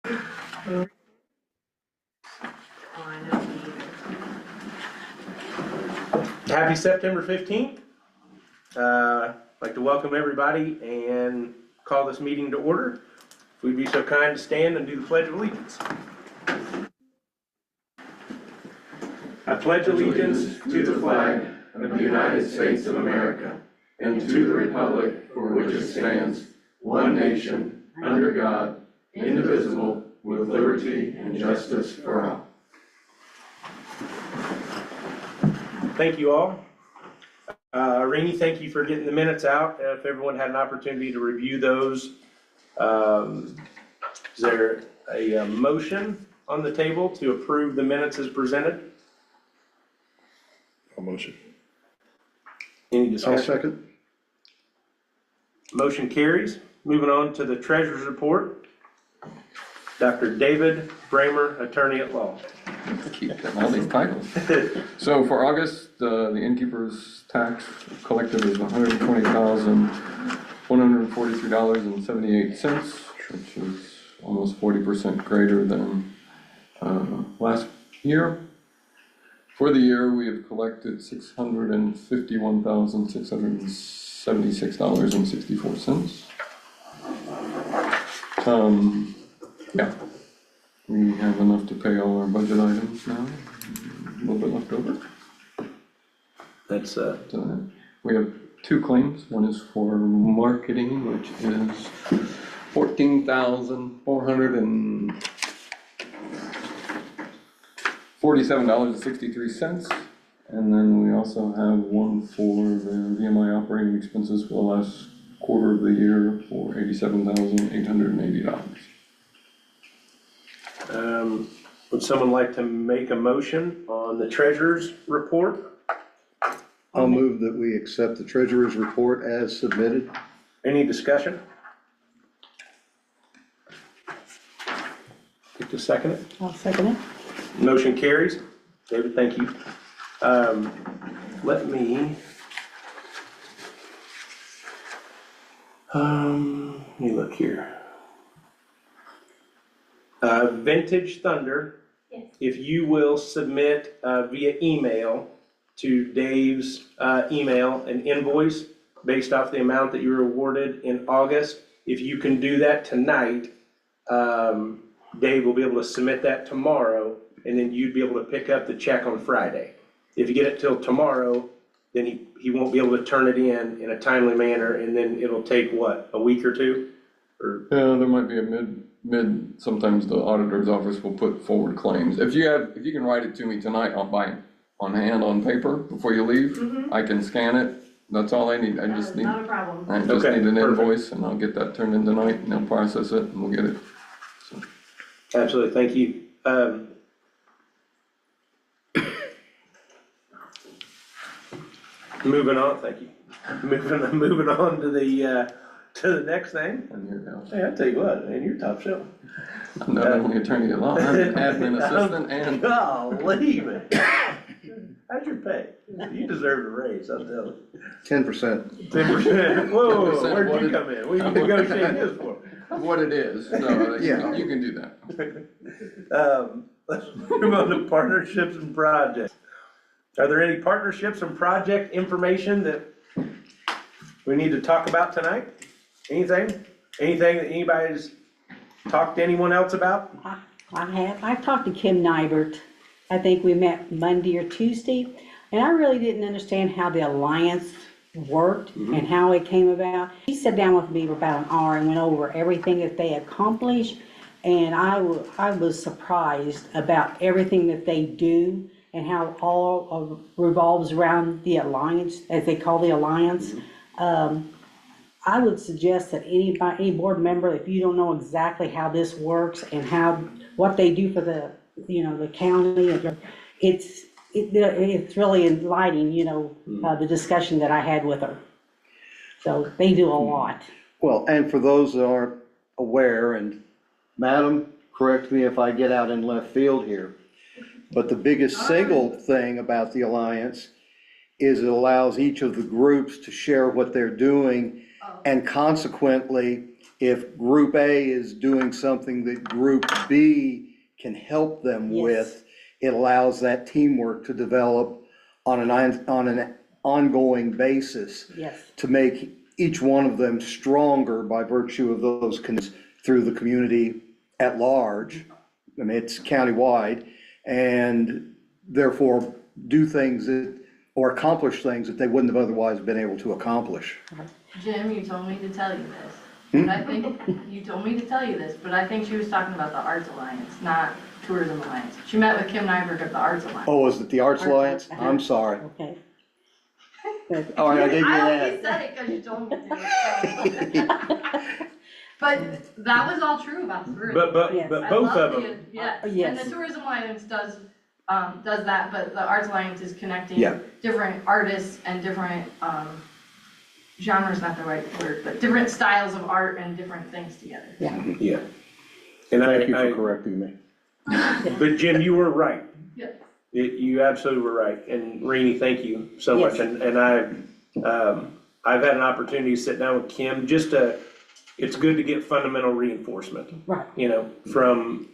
Happy September 15th. I'd like to welcome everybody and call this meeting to order. If we'd be so kind to stand and do the Pledge of Allegiance. I pledge allegiance to the flag of the United States of America and to the republic for which it stands, one nation, under God, indivisible, with liberty and justice for all. Thank you all. Rainey, thank you for getting the minutes out. If everyone had an opportunity to review those, is there a motion on the table to approve the minutes as presented? A motion. Any discussion? I'll second. Motion carries. Moving on to the treasurer's report. Dr. David Bramer, attorney at law. Keep getting all these titles. So for August, the innkeeper's tax collected is $120,143.78, which is almost 40% greater than last year. For the year, we have collected $651,676.64. Yeah. We have enough to pay all our budget items now, a little bit left over. That's So we have two claims. One is for marketing, which is $14,447.63. And then we also have one for the VMI operating expenses for the last quarter of the year for $87,880. Would someone like to make a motion on the treasurer's report? I'll move that we accept the treasurer's report as submitted. Any discussion? Get to second it. I'll second it. Motion carries. David, thank you. Let me look here. Vintage Thunder, Yes. if you will submit via email to Dave's email an invoice based off the amount that you were awarded in August. If you can do that tonight, Dave will be able to submit that tomorrow, and then you'd be able to pick up the check on Friday. If you get it till tomorrow, then he won't be able to turn it in a timely manner, and then it'll take, what, a week or two? Or Yeah, there might be a sometimes the auditor's office will put forward claims. If you can write it to me tonight, on hand on paper before you leave, I can scan it. That's all I need. I just need Not a problem. need an perfect. invoice, and I'll get that turned in tonight, and they'll process it, and we'll get it. Absolutely, thank you. Moving on, thank you. Moving on to the next thing. And here goes. Hey, I tell you what, man, you're top shelf. I'm not only attorney at law, I'm an admin assistant and. Golly, man. How's your pay? You deserve a raise, I'll tell you. 10%. 10%. Whoa, 10% where'd you come in? What are you negotiating this for? What it is, so Yeah. you can do that. Let's move on to partnerships and projects. Are there any partnerships and project information that we need to talk about tonight? Anything? Anything that anybody's talked to anyone else about? I've talked to Kim Nybert. I think we met Monday or Tuesday, and I really didn't understand how the alliance worked and how it came about. She sat down with me for about an hour and went over everything that they accomplished, and I was surprised about everything that they do and how all revolves around the alliance, as they call the alliance. I would suggest that any board member, if you don't know exactly how this works and what they do for the county, it's really enlightening, the discussion that I had with her. So they do a lot. Well, and for those that aren't aware, and Madam, correct me if I get out in left field here, but the biggest single thing about the alliance is it allows each of the groups to share what they're doing, and consequently, if Group A is doing something that Group B can help them Yes. with, it allows that teamwork to develop on an ongoing basis Yes, to make each one of them stronger by virtue of those connections through the community at large. I mean, it's countywide, and therefore do things that, or accomplish things that they wouldn't have otherwise been able to accomplish. Jim, you told me to tell you this. But I think, you told me to tell you this, but I think she was talking about the Arts Alliance, not Tourism Alliance. She met with Kim Nyberg of the Arts Alliance. Oh, was it the Arts Alliance? I'm sorry. okay. Good. All right, I gave you I that. only said it because you told me to. But that was all true about the tourism. Yes. But I both love of the- them, Yeah, Yes. and the Tourism Alliance does that, but the Arts Alliance is connecting Yeah. different artists and different, genres, not the right word, but different styles of art and different things together. Yeah, yeah. And Thank you I, for correcting me. but Jim, you were right. Yeah. You absolutely were right. And Rainey, thank you so much. Yes. And I've had an opportunity to sit down with Kim it's good to get fundamental reinforcement, right. from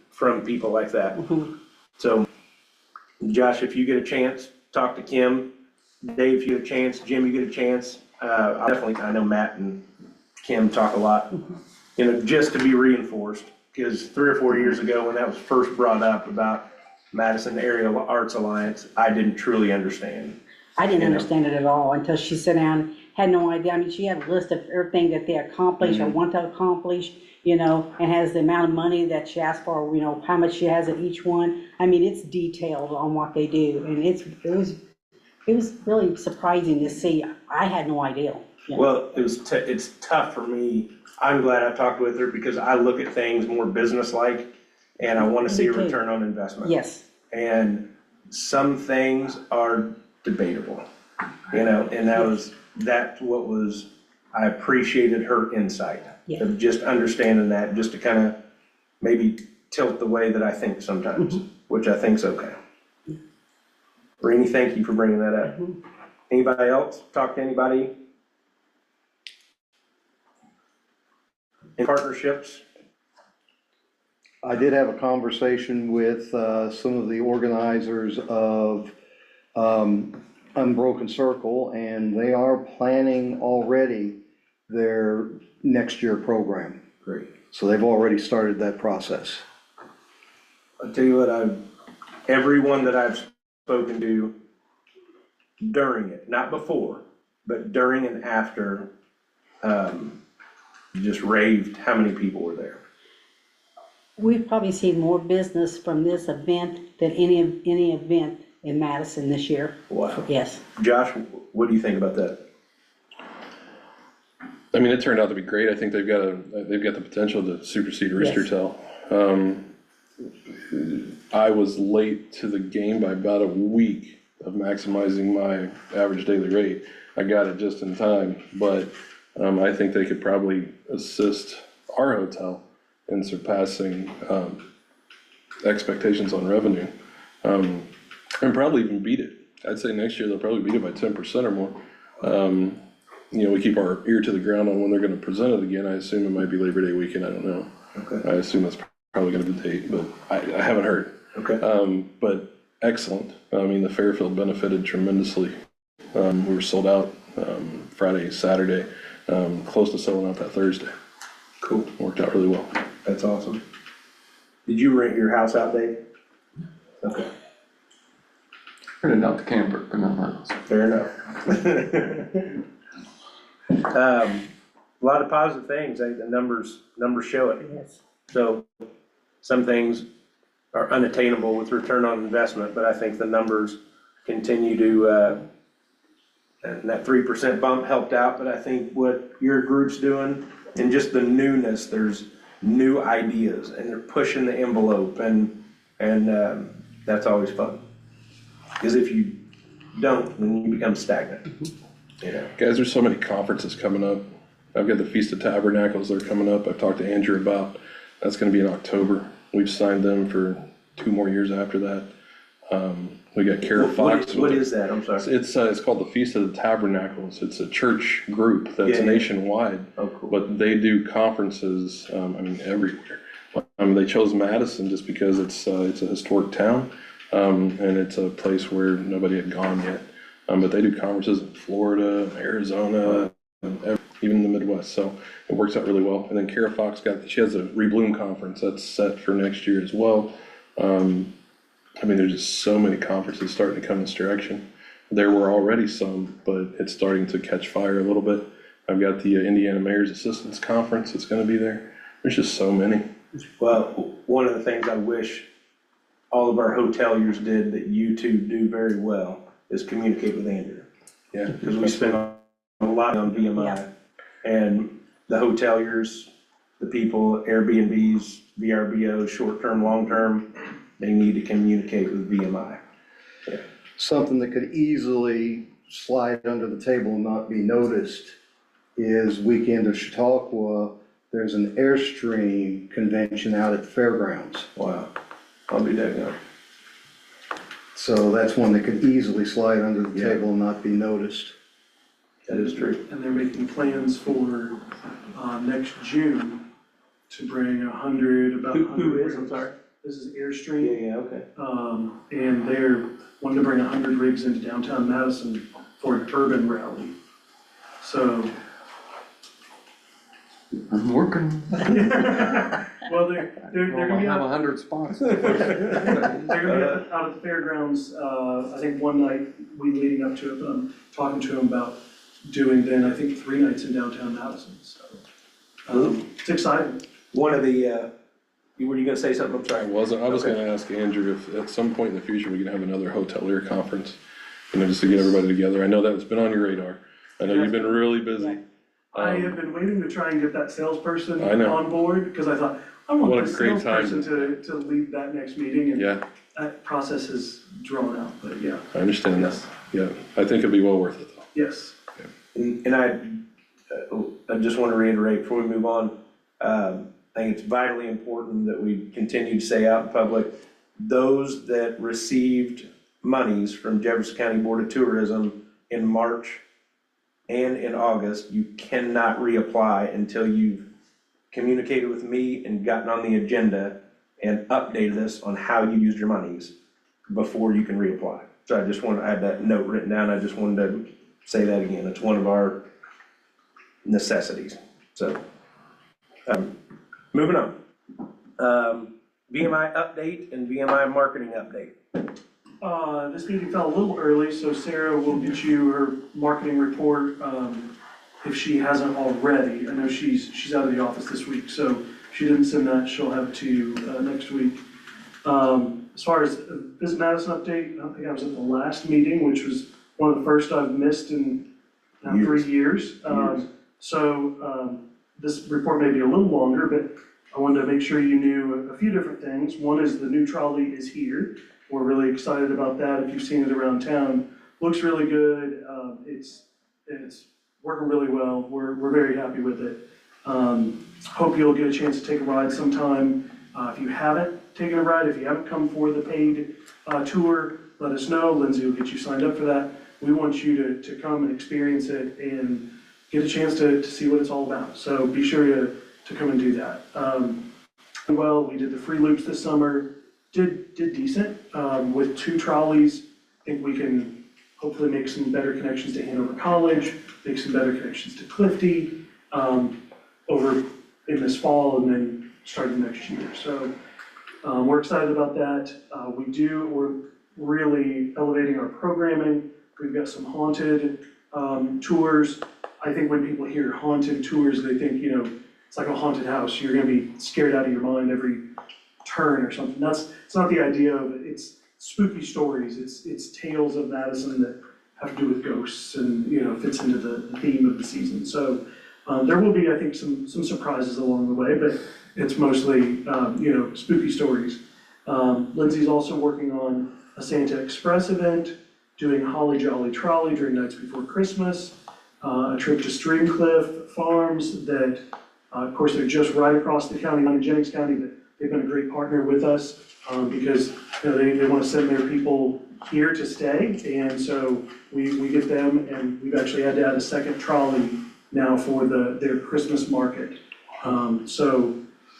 people like that. Mhm. So, Josh, if you get a chance, talk to Kim. Dave, if you get a chance. Jim, you get a chance. I know Matt and Kim talk a lot, just to be reinforced. Because 3 or 4 years ago, when that was first brought up about Madison Area Arts Alliance, I didn't truly understand. I didn't understand it at all until she sat down, had no idea. I mean, she had a list of everything that they accomplished or want to accomplish, and has the amount of money that she asked for, how much she has at each one. I mean, it's detailed on what they do, and it was really surprising to see. I had no idea. Well, it's tough for me. I'm glad I talked with her because I look at things more business-like and I want to see a Me too. return on investment. Yes, And some things are debatable, and I appreciated her insight Yeah. of just understanding that, just to kind of maybe tilt the way that I think sometimes, which I think's okay. Rainey, thank you for bringing that up. Anybody else? Talk to anybody? In partnerships? I did have a conversation with some of the organizers of Unbroken Circle, and they are planning already their next year program. Great. So they've already started that process. I'll tell you what, everyone that I've spoken to during it, not before, but during and after, just raved how many people were there. we've probably seen more business from this event than any event in Madison this year. Wow. Yes, Josh, what do you think about that? I mean, it turned out to be great. I think they've got the potential to supersede Roostertail. I was late to the game by about a week of maximizing my average daily rate. I got it just in time, but I think they could probably assist our hotel in surpassing expectations on revenue, and probably even beat it. I'd say next year they'll probably beat it by 10% or more. We keep our ear to the ground on when they're gonna present it again. I assume it might be Labor Day weekend, I don't know. Okay. I assume that's probably gonna be the date, but I haven't heard. Okay. But excellent. I mean, the Fairfield benefited tremendously. We were sold out Friday, Saturday, close to selling out that Thursday. Cool. Worked out really well. That's awesome. Did you rent your house out, Dave? Okay, Rented out the camper, but not my house. fair enough. A lot of positive things, the numbers show it. yes. So some things are unattainable with return on investment, but I think the numbers continue to, and that 3% bump helped out, but I think what your group's doing and just the newness, there's new ideas and they're pushing the envelope and that's always fun. Because if you don't, then you become stagnant, Guys, there's so many conferences coming up. I've got the Feast of Tabernacles that are coming up. I've talked to Andrew about, that's gonna be in October. We've signed them for 2 more years after that. We got Kara Fox. What is that? I'm sorry. It's called the Feast of the Tabernacles. It's a church group that's Yeah, yeah. nationwide. Oh, cool. But they do conferences, everywhere. They chose Madison just because it's a historic town, and it's a place where nobody had gone yet. But they do conferences in Florida, Arizona, and even in the Midwest, so it works out really well. And then Kara Fox she has a Rebloom conference that's set for next year as well. There's just so many conferences starting to come this direction. There were already some, but it's starting to catch fire a little bit. I've got the Indiana Mayor's Assistance Conference that's gonna be there. There's just so many. Well, one of the things I wish all of our hoteliers did that you two do very well is communicate with Andrew. Yeah. Because we spend a lot on Yeah. VMI. And the hoteliers, the people, Airbnbs, VRBOs, short-term, long-term, they need to communicate with VMI. Something that could easily slide under the table and not be noticed is weekend of Chautauqua, there's an Airstream convention out at the fairgrounds. Wow. I'll be that guy. So that's one that could easily slide under the Yeah. table and not be noticed. That is true. And they're making plans for, next June to bring about 100. Who is, I'm sorry? This is Yeah, Airstream, yeah, okay. and they're wanting to bring 100 rigs into downtown Madison for an urban rally. So, I'm working. well, they're Well, gonna I be have out, 100 spots. they're gonna be out at the fairgrounds, I think one night, leading up to it, but I'm talking to them about doing then, I think 3 nights in downtown Madison, so. It's exciting. One of the, were you gonna say something? I'm sorry. I was Okay. gonna ask Andrew if at some point in the future we can have another hotelier conference, just to get everybody together. I know that's been on your radar. I know you've been really busy. I have been waiting to try and get that salesperson I know. on board, because I thought, I What want a the great time salesperson to lead that next meeting, and Yeah, that process is drawn out, but yeah, I understand that. yes, Yeah, I think it'd be well worth it though. yes. And I just want to reiterate before we move on, I think it's vitally important that we continue to say out in public, those that received monies from Jefferson County Board of Tourism in March and in August, you cannot reapply until you've communicated with me and gotten on the agenda and updated us on how you used your monies before you can reapply. So I just want to add that note written down. I just wanted to say that again. It's one of our necessities. So, moving on. VMI update and VMI marketing update. This meeting fell a little early, so Sarah will get you her marketing report, if she hasn't already. I know she's out of the office this week, so if she didn't send that, she'll have it to you, next week. As far as Visit Madison update, I don't think I was at the last meeting, which was one of the first I've missed in 3 years. This report may be a little longer, but I wanted to make sure you knew a few different things. One is the new trolley is here. We're really excited about that. If you've seen it around town, looks really good. It's working really well. We're very happy with it. Hope you'll get a chance to take a ride sometime. If you haven't taken a ride, if you haven't come for the paid tour, let us know. Lindsay will get you signed up for that. We want you to come and experience it and get a chance to see what it's all about. So be sure to come and do that. Well, we did the free loops this summer, did decent with 2 trolleys. I think we can hopefully make some better connections to Hanover College, make some better connections to Clifty over in this fall and then starting next year. So we're excited about that. We're really elevating our programming. We've got some haunted tours. I think when people hear haunted tours, they think, it's like a haunted house. You're gonna be scared out of your mind every turn or something. It's not the idea of it. It's spooky stories. It's tales of Madison that have to do with ghosts and, fits into the theme of the season. So there will be, I think, some surprises along the way, but it's mostly, spooky stories. Lindsay's also working on a Santa Express event, doing Holly Jolly Trolley during Nights Before Christmas, a trip to Streamcliff Farms that, of course, they're just right across the county line in Jennings County, but they've been a great partner with us. because, you know, they wanna send their people here to stay, and so we get them, and we've actually had to add a second trolley now for their Christmas market. So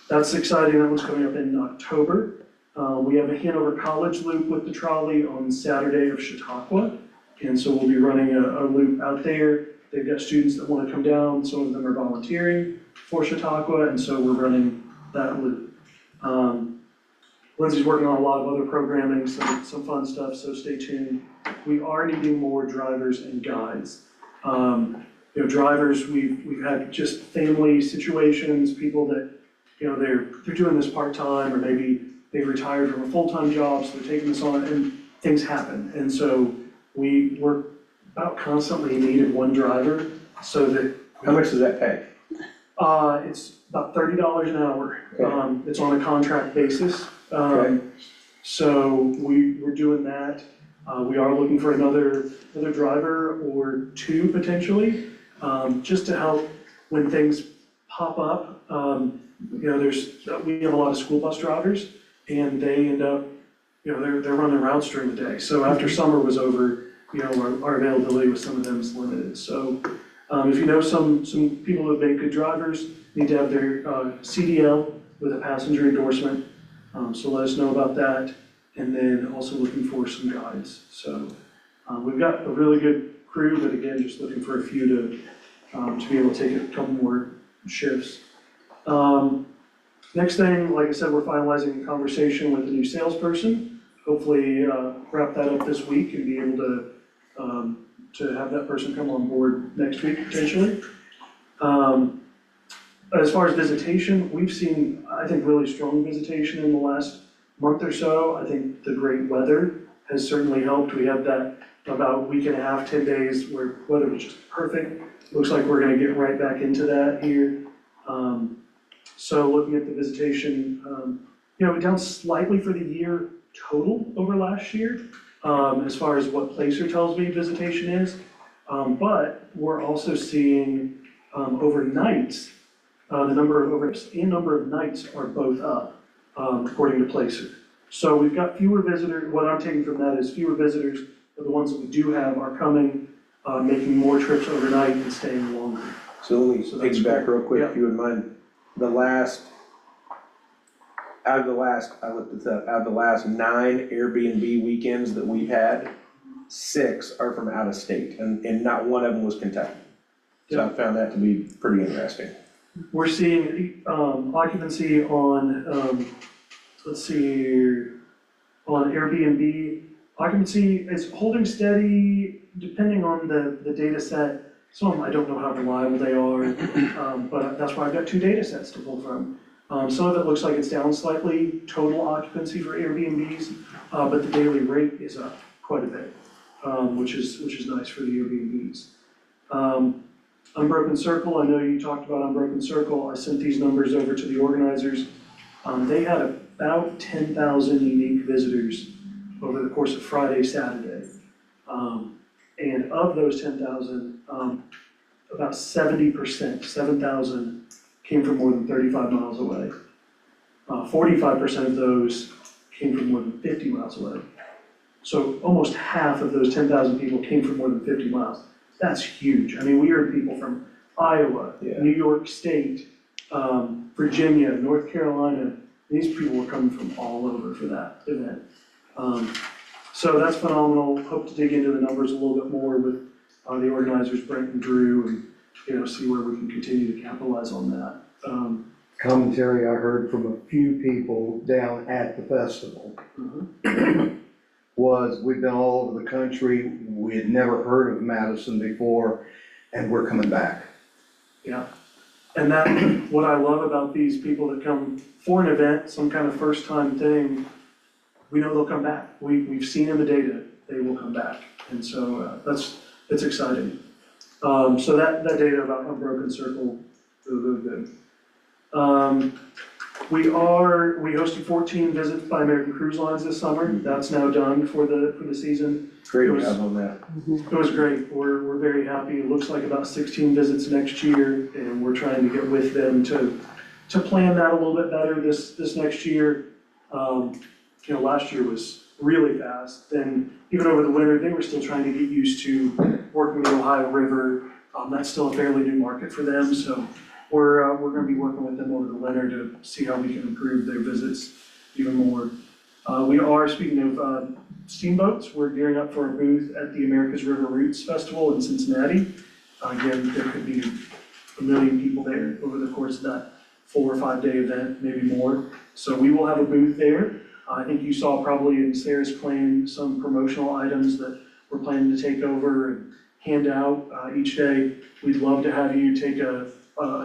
that's exciting, that one's coming up in October. We have a Hanover College loop with the trolley on Saturday of Chautauqua, and so we'll be running a loop out there. They've got students that wanna come down, some of them are volunteering for Chautauqua, and so we're running that loop. Lindsay's working on a lot of other programming, some fun stuff, so stay tuned. We are needing more drivers and guides. You know, drivers, we've had just family situations, people that, you know, they're doing this part-time, or maybe they've retired from a full-time job, so they're taking this on, and things happen. And so we're about constantly needed one driver, so that. How much does that pay? It's about $30 an hour. Okay. It's on a contract basis. Okay. So we're doing that. We are looking for another driver or two potentially, just to help when things pop up. You know, we have a lot of school bus drivers, and they end up, you know, they're running routes during the day. So after summer was over, you know, our availability with some of them is limited. So if you know some people that make good drivers, need to have their CDL with a passenger endorsement. So let us know about that. And then also looking for some guides. So we've got a really good crew, but again, just looking for a few to be able to take a couple more shifts. Next thing, like I said, we're finalizing a conversation with the new salesperson. Hopefully wrap that up this week and be able to have that person come on board next week potentially. As far as visitation, we've seen, I think, really strong visitation in the last month or so. I think the great weather has certainly helped. We had that about a week and a half, 10 days where weather was just perfect. Looks like we're gonna get right back into that here. So looking at the visitation, you know, down slightly for the year total over last year, as far as what Placer tells me visitation is. But we're also seeing overnights, the number of overs and number of nights are both up, according to Placer. So we've got fewer visitors. What I'm taking from that is fewer visitors, but the ones that we do have are coming, making more trips overnight and staying longer. So let me take you back real quick, Yeah. if you wouldn't mind. Out of the last 9 Airbnb weekends that we've had, 6 are from out of state, and not one of them was Kentucky. So I found that to be pretty interesting. We're seeing occupancy on, let's see here, on Airbnb. Occupancy is holding steady depending on the data set. Some of them, I don't know how reliable they are, but that's why I've got 2 data sets to pull from. Some of it looks like it's down slightly, total occupancy for Airbnbs, but the daily rate is up quite a bit, which is nice for the Airbnbs. Unbroken Circle, I know you talked about Unbroken Circle. I sent these numbers over to the organizers. They had about 10,000 unique visitors over the course of Friday, Saturday. And of those 10,000, about 70%, 7,000, came from more than 35 miles away. 45% of those came from more than 50 miles away. So almost half of those 10,000 people came from more than 50 miles. That's huge. I mean, we heard people from Iowa, Yeah. New York State, Virginia, North Carolina. These people were coming from all over for that event. So that's phenomenal. Hope to dig into the numbers a little bit more with the organizers, Brent and Drew, and, you know, see where we can continue to capitalize on that. Commentary I heard from a few people down at the festival was, we've been all over the country, we had never heard of Madison before, and we're coming back. Yeah, and that, what I love about these people that come for an event, some kind of first time thing, we know they'll come back. We've seen in the data, they will come back. And so it's exciting. So that data about Unbroken Circle, really good. We hosted 14 visits by American Cruise Lines this summer. That's now done for the season. Great It was- job on that. It was great. We're very happy. It looks like about 16 visits next year, and we're trying to get with them to plan that a little bit better this next year. last year was really fast. Then even over the winter, they were still trying to get used to working with the Ohio River. That's still a fairly new market for them, so we're gonna be working with them over the winter to see how we can improve their visits even more. We are, speaking of steamboats, we're gearing up for a booth at the America's River Roots Festival in Cincinnati. Again, there could be 1 million people there over the course of that 4 or 5 day event, maybe more. So we will have a booth there. I think you saw probably in Sarah's plan some promotional items that we're planning to take over and hand out each day. We'd love to have you take a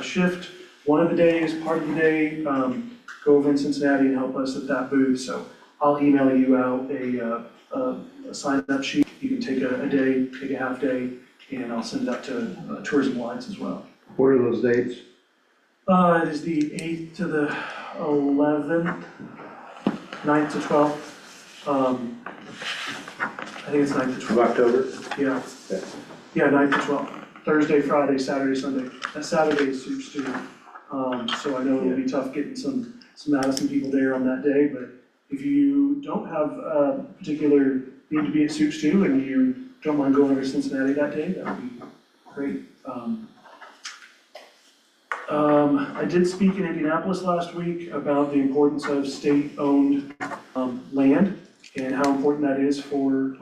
shift one of the days, part of the day, go over in Cincinnati and help us at that booth. So I'll email you out a sign-up sheet. You can take a day, take a half day, and I'll send that to Tourism Alliance as well. What are those dates? It is the 8th to the 11th, 9th to 12th. I think it's 9th to 12th. Of October? Yeah. Yeah, 9th to 12th. Thursday, Friday, Saturday, Sunday. That Saturday is soup stew. So I know it'll be tough getting some Madison people there on that day, but if you don't have a particular need to be at soup stew and you don't mind going over to Cincinnati that day, that would be great. I did speak in Indianapolis last week about the importance of state-owned land and how important that is for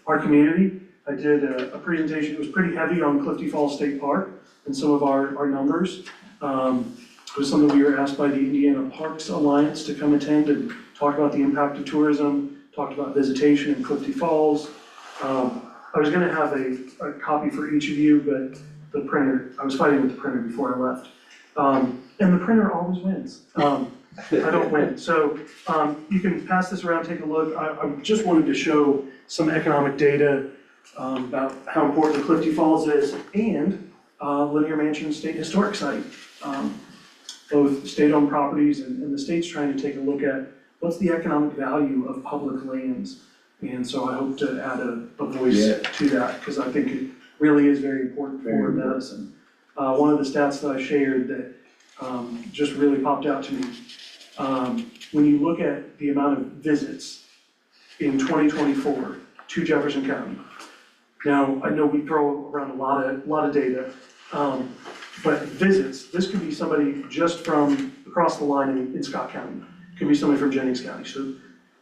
our community. I did a presentation. It was pretty heavy on Clifty Falls State Park and some of our numbers. It was something we were asked by the Indiana Parks Alliance to come attend and talk about the impact of tourism, talked about visitation in Clifty Falls. I was gonna have a copy for each of you, but the printer, I was fighting with the printer before I left. And the printer always wins. I don't win. So you can pass this around, take a look. I just wanted to show some economic data about how important Clifty Falls is and Linear Mansion State Historic Site. Both state-owned properties and the state's trying to take a look at what's the economic value of public lands. And so I hope to add a voice to that because I think it really is very important for Madison. One of the stats that I shared that just really popped out to me. When you look at the amount of visits in 2024 to Jefferson County. Now, I know we throw around a lot of data, but visits, this could be somebody just from across the line in Scott County. It could be somebody from Jennings County. So,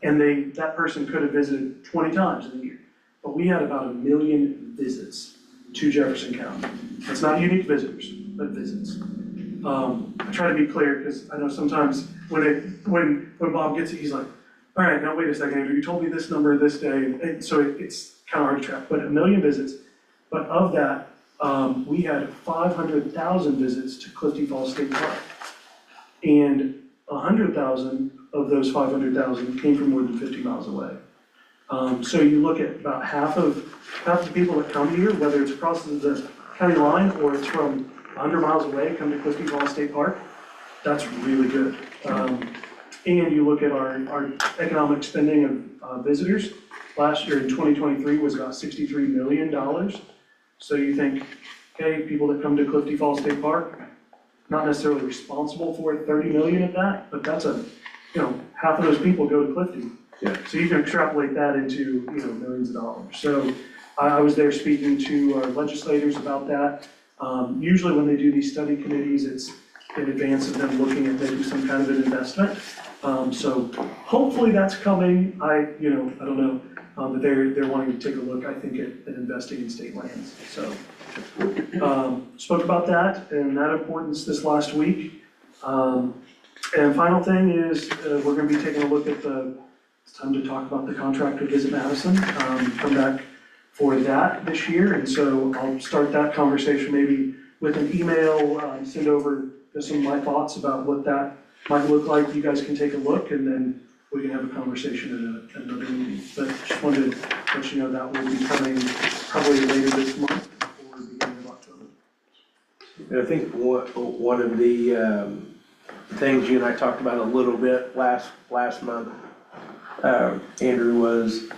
and that person could have visited 20 times in a year. But we had about 1 million visits to Jefferson County. That's not unique visitors, but visits. I try to be clear because I know sometimes when Bob gets it, he's like, all right, now wait a second, Andrew, you told me this number this day, and so it's kind of hard to track, but 1 million visits. But of that, we had 500,000 visits to Clifty Falls State Park. And 100,000 of those 500,000 came from more than 50 miles away. So you look at about half of the people that come here, whether it's across the county line or it's from 100 miles away, come to Clifty Falls State Park. That's really good. And you look at our economic spending of visitors. Last year in 2023 was about $63 million. So you think, okay, people that come to Clifty Falls State Park, not necessarily responsible for 30 million of that, but that's half of those people go to Clifty. Yeah. So you can extrapolate that into, millions of dollars. So I was there speaking to our legislators about that. Usually when they do these study committees, it's in advance of them looking at maybe some kind of an investment. So hopefully that's coming. I don't know, but they're wanting to take a look, I think, at investing in state lands. So spoke about that and that importance this last week. And final thing is we're going to be taking a look at it's time to talk about the contract with Visit Madison. Come back for that this year, and so I'll start that conversation maybe with an email, send over some of my thoughts about what that might look like. You guys can take a look, and then we can have a conversation at another meeting. But just wanted to let you know that will be coming probably later this month or the beginning of October. And I think one of the things you and I talked about a little bit last month, Andrew, was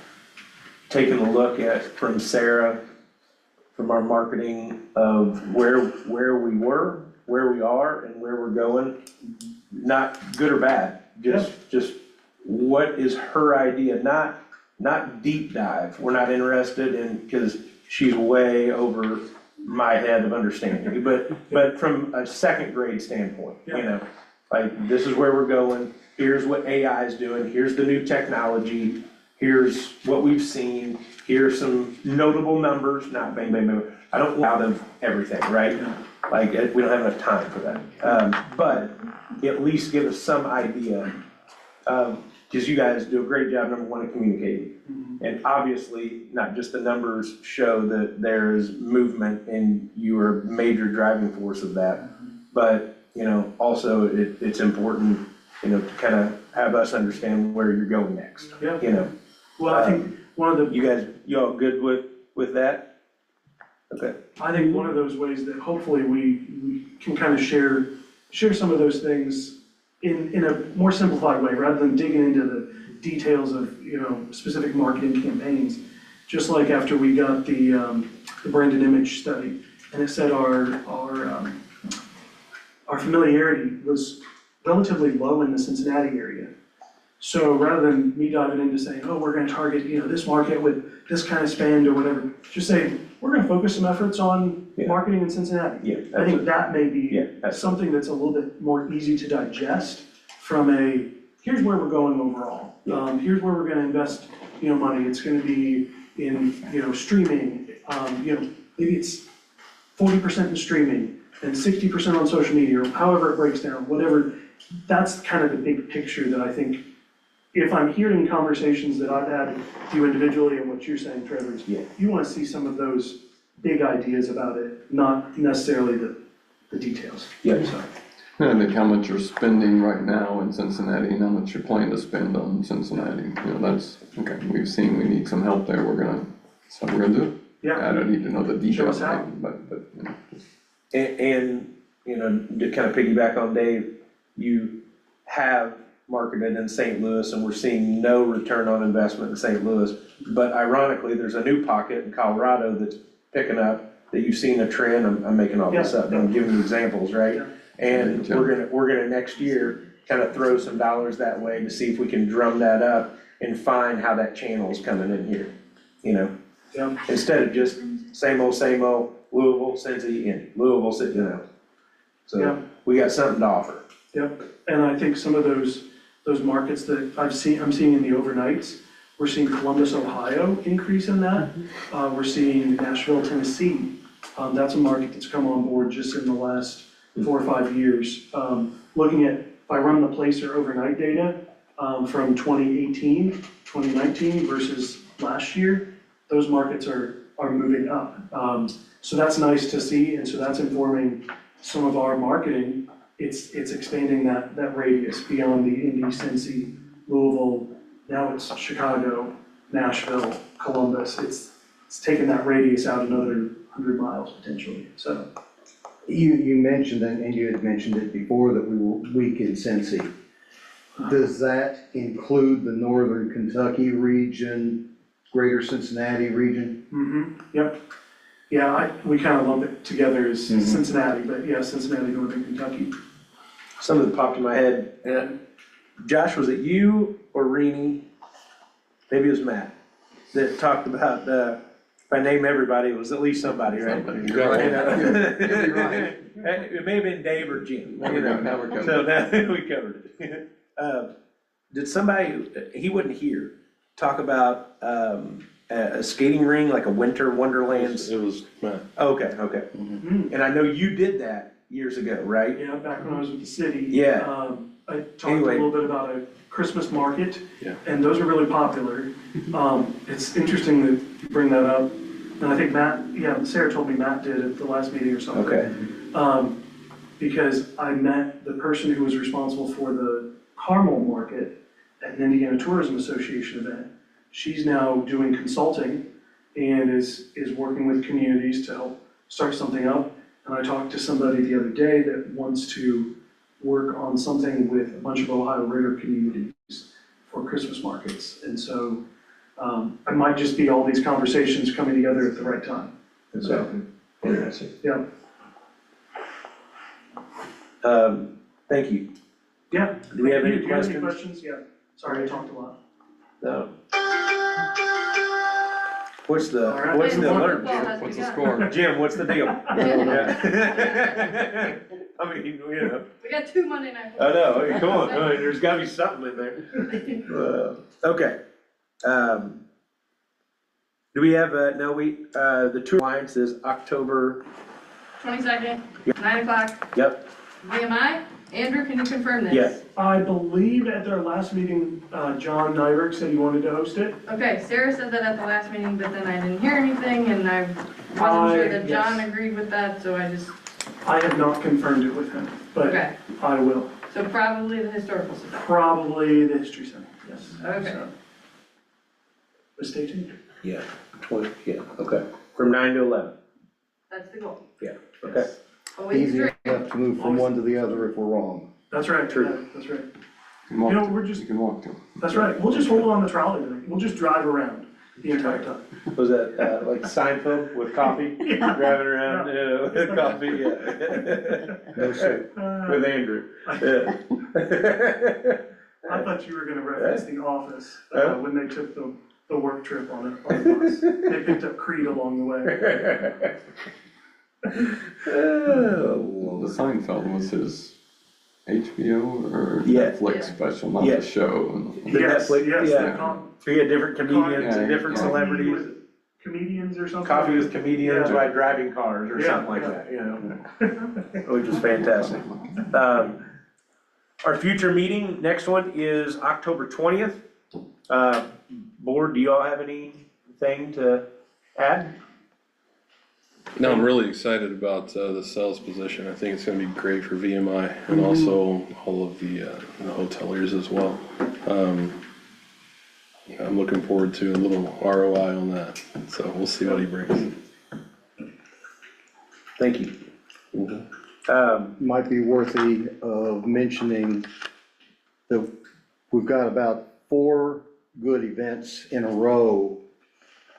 taking a look at from Sarah, from our marketing of where we were, where we are, and where we're going. Not good or bad, just what is her idea? Not deep dive. We're not interested in, because she's way over my head of understanding, but from a second grade standpoint, you know, like, this is where we're going, here's what AI is doing, here's the new technology, here's what we've seen, here's some notable numbers, not bang, bang, bang. I don't allow them everything, right? Like, we don't have enough time for that. But at least give us some idea, because you guys do a great job, number one, of communicating. And obviously, not just the numbers show that there's movement and you are a major driving force of that, but, you know, also it's important, you know, to kind of have us understand where you're going next, you know? Well, I think one of the, You all good with that? Okay. I think one of those ways that hopefully we can kind of share some of those things in a more simplified way, rather than digging into the details of, you know, specific marketing campaigns. Just like after we got the brand and image study, and it said our familiarity was relatively low in the Cincinnati area. So rather than me diving into saying, oh, we're gonna target, you know, this market with this kind of spend or whatever, just say, we're gonna focus some efforts on marketing in Cincinnati. Yeah, I think that may be Yeah, something that's a little bit more easy to digest from a, here's where we're going overall. Here's where we're gonna invest, you know, money. It's gonna be in, you know, streaming, you know, maybe it's 40% in streaming and 60% on social media, or however it breaks down, whatever. That's kind of the big picture that I think, if I'm hearing conversations that I've had with you individually and what you're saying, Trevor, is you wanna see some of those big ideas about it, not necessarily the details. Yeah. So, And I think how much you're spending right now in Cincinnati and how much you're planning to spend on Cincinnati. You know, that's, okay, we've seen we need some help there, we're gonna do it. yeah. I don't need to know the Show details, us how. but, you know. And, you know, to kind of piggyback on Dave, you have marketed in St. Louis and we're seeing no return on investment in St. Louis. But ironically, there's a new pocket in Colorado that's picking up, that you've seen a trend, I'm making all this up, but I'm giving you examples, right? Yeah. And we're gonna next year kind of throw some dollars that way to see if we can drum that up and find how that channel is coming in here, you know? Yeah. Instead of just same old, Louisville, Cincy, and Louisville, you know? Yeah. So we got something to offer. Yep, and I think some of those markets that I'm seeing in the overnights, we're seeing Columbus, Ohio increase in that. We're seeing Nashville, Tennessee. That's a market that's come on board just in the last 4 or 5 years. Looking at, if I run the Placer overnight data from 2018, 2019 versus last year, those markets are moving up. So that's nice to see, and so that's informing some of our marketing. It's expanding that radius beyond the Indy, Cincy, Louisville, now it's Chicago, Nashville, Columbus. It's taken that radius out another 100 miles potentially, so. You mentioned, and you had mentioned it before, that we were weak in Cincy. Does that include the northern Kentucky region, greater Cincinnati region? Yep. Yeah, we kind of lump it together as Cincinnati, but yeah, Cincinnati, northern Kentucky. Something that popped in my head, and Josh, was it you or Rini? Maybe it was Matt, that talked about, if I name everybody, it was at least somebody, right? You're right. You know? You'll be right. It may have been Dave or Jim. Now we're covered. So now we covered it. Did somebody, he wasn't here, talk about a skating ring, like a winter wonderland? It was Matt. Okay. And I know you did that years ago, right? Yeah, back when I was with the city. Yeah. I talked Anyway. a little bit about a Christmas market. Yeah. And those are really popular. It's interesting that you bring that up. And I think Matt, Sarah told me Matt did at the last meeting or something. Okay. Because I met the person who was responsible for the Carmel market at an Indiana Tourism Association event. She's now doing consulting and is working with communities to help start something up. And I talked to somebody the other day that wants to work on something with a bunch of Ohio River communities for Christmas markets. And so it might just be all these conversations coming together at the right time. Exactly. Interesting. Yeah. Thank you. Yeah. Do we have any Do you have questions? Yeah. Sorry, I talked a lot. No. What's the All what's right. the alert, Football Jim? has What's the begun. score? Jim, what's the deal? Yeah. I mean, you know, We got 2 Monday night. I know, I mean, come on, I mean, there's gotta be something in there. Okay. Do we have, no, the tour alliance is October, 22nd, Yep. 9 o'clock, yep, VMI. Andrew, can you confirm this? yeah. I believe at their last meeting, John Nyberg said he wanted to host it. Okay, Sarah said that at the last meeting, but then I didn't hear anything, and I wasn't sure that John yes. agreed with that, so I just, I have not confirmed it with him, but okay. I will. So probably the historical society. Probably the History Center, yes. Okay. So, but stay tuned. Yeah, 20, yeah, okay. From 9 to 11, That's the goal. okay. Always Easy agree. enough to move from one to the other if we're wrong. That's right, True. yeah, that's right. You can walk You know, to- we're just- You can walk to. That's right, we'll just hold on the trolley, then. We'll just drive around the entire time. Was that, like Seinfeld with coffee, driving around, with coffee, yeah. No, sir. With Andrew, yeah. I thought you were gonna reference The Office, Huh? when they took the work trip on the bus. They picked up Creed along the way. Oh, The Seinfeld was his HBO or Yeah. Netflix Yeah. special, not Yeah. the show. The Yes, Netflix, yes, yeah. the So you had different comedians Yeah, and different yeah. celebrities, Comedians or something. coffee with comedians Yeah. while driving cars or Yeah, something like yeah. that, you know, which is fantastic. Our future meeting, next one is October 20th. Board, do you all have anything to add? No, I'm really excited about the sales position. I think it's gonna be great for VMI and also all of the hoteliers as well. I'm looking forward to a little ROI on that, so we'll see what he brings. Thank you. Might be worthy of mentioning that we've got about 4 good events in a row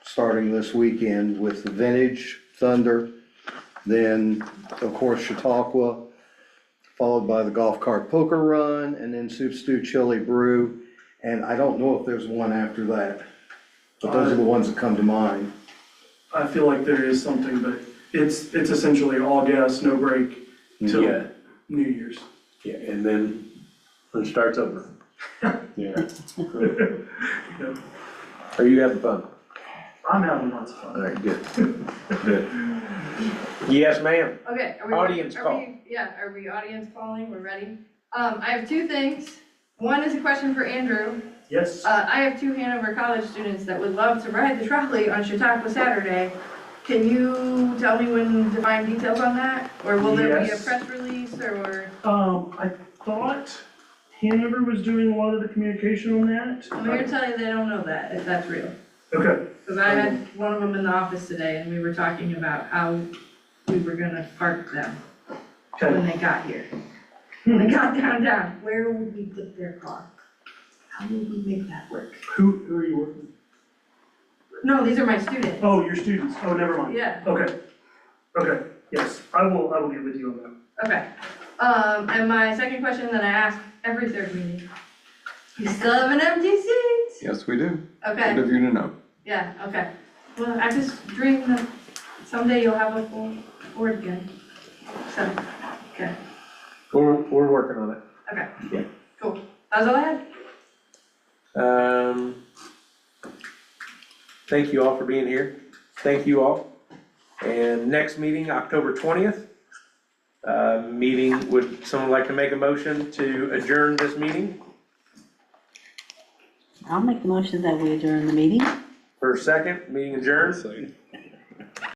starting this weekend with the Vintage Thunder, then, of course, Chautauqua, followed by the Golf Cart Poker Run, and then Soup Stew Chili Brew. And I don't know if there's one after that, but those are the ones that come to mind. I feel like there is something, but it's essentially all gas, no break till Yeah, New Year's. yeah, and then it starts over. Yeah. Yeah. Are you having fun? I'm having lots of All fun. right, good, good. Yes, ma'am. Okay, are we? Audience are call. we- Yeah, are we audience calling? We're ready? I have 2 things. One is a question for Andrew. Yes, I have 2 Hanover College students that would love to ride the trolley on Chautauqua Saturday. Can you tell me when to find details on that? Or will there be a Yes. press release or? I thought Hanover was doing a lot of the communication on that. I'm here to tell you they don't know that, if that's real. Okay, Because I had one of them in the office today and we were talking about how we were gonna park them when okay. they got here. When they got downtown, where would we put their car? How would we make that work? Who are you working with? No, these are my students. Oh, your students. Oh, never mind. Yeah, Okay. Okay, yes, I will get with you on that. okay. And my second question that I ask every third meeting. You still have an empty seat? Yes, we do. Okay, Good of you to know. yeah, okay. Well, I just dream that someday you'll have a full board again. So, okay, We're working on it. okay. Yeah. Cool. That was all I had. Thank you all for being here. Thank you all. And next meeting, October 20th. Would someone like to make a motion to adjourn this meeting? I'll make the motion that we adjourn the meeting. For a second, meeting adjourned. So-